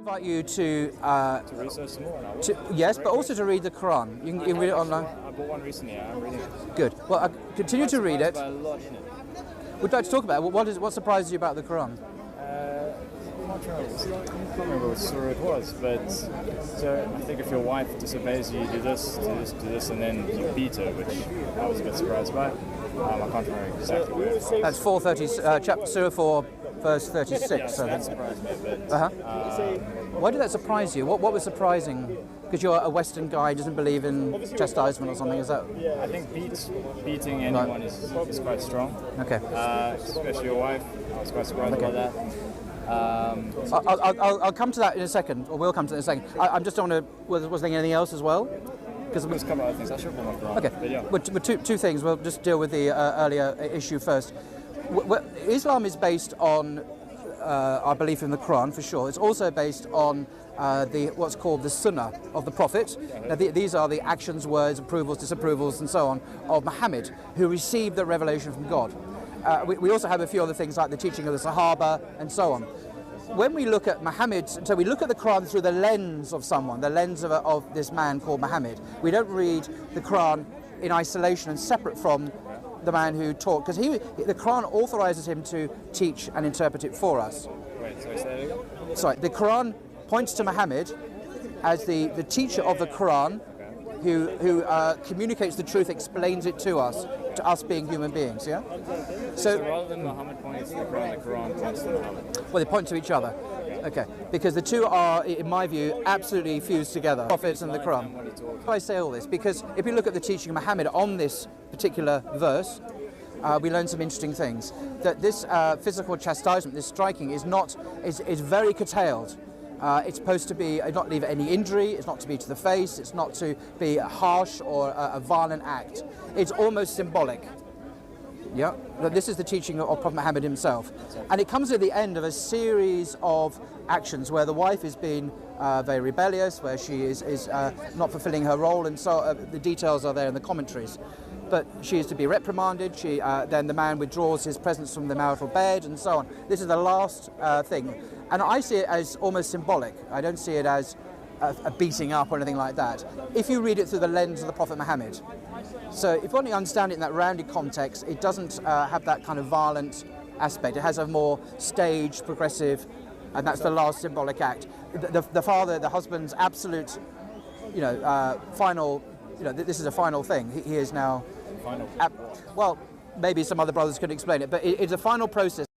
invite you to research some more. yes, but also to read the Quran. You can read it online. I bought one recently. I'm reading it. Good. Well, continue to read it. A lot in it. We'd like to talk about it. What surprised you about the Quran? I can't remember what surah it was, but so I think if your wife disobeys you, do this, and then you beat her, which I was a bit surprised by. I can't remember exactly where. That's 430, chapter Surah 4, verse 36. Yeah, so that surprised me a bit. Why did that surprise you? What was surprising? Because you're a Western guy, doesn't believe in chastisement or something, is that? I think beating anyone is quite strong. Okay. Especially your wife. I was quite surprised about that. I'll come to that in a second, or we'll come to that in a second. I'm just on was there anything else as well? Because there's a couple of other things. I should put my Quran. Okay. But yeah. Well, two things. We'll just deal with the earlier issue first. Islam is based on our belief in the Quran, for sure. It's also based on what's called the Sunnah of the Prophet. Now, these are the actions, words, approvals, disapprovals, and so on of Muhammad, who received the revelation from God. We also have a few other things like the teaching of the Sahaba and so on. When we look at Muhammad, so we look at the Quran through the lens of someone, the lens of this man called Muhammad. We don't read the Quran in isolation and separate from the man who taught, because the Quran authorizes him to teach and interpret it for us. Wait, sorry, say that again? Sorry, the Quran points to Muhammad as the teacher of the Quran, who communicates the truth, explains it to us being human beings, yeah? So rather than Muhammad pointing to the Quran points to Muhammad? Well, they point to each other. Okay, because the two are, in my view, absolutely fused together, prophets and the Quran. Why I say all this? Because if you look at the teaching of Muhammad on this particular verse, we learn some interesting things. That this physical chastisement, this striking, is very curtailed. It's supposed to be not leave any injury. It's not to be to the face. It's not to be harsh or a violent act. It's almost symbolic. Yeah, this is the teaching of Prophet Muhammad himself, and it comes at the end of a series of actions where the wife is being very rebellious, where she is not fulfilling her role, and so the details are there in the commentaries. But she is to be reprimanded. Then the man withdraws his presence from the marital bed, and so on. This is the last thing, and I see it as almost symbolic. I don't see it as a beating up or anything like that. If you read it through the lens of the Prophet Muhammad. So if you understand it in that rounded context, it doesn't have that kind of violent aspect. It has a more staged, progressive, and that's the last symbolic act. The father, the husband's absolute, final, this is a final thing. He is now, Final. well, maybe some other brothers could explain it, but it's a final process.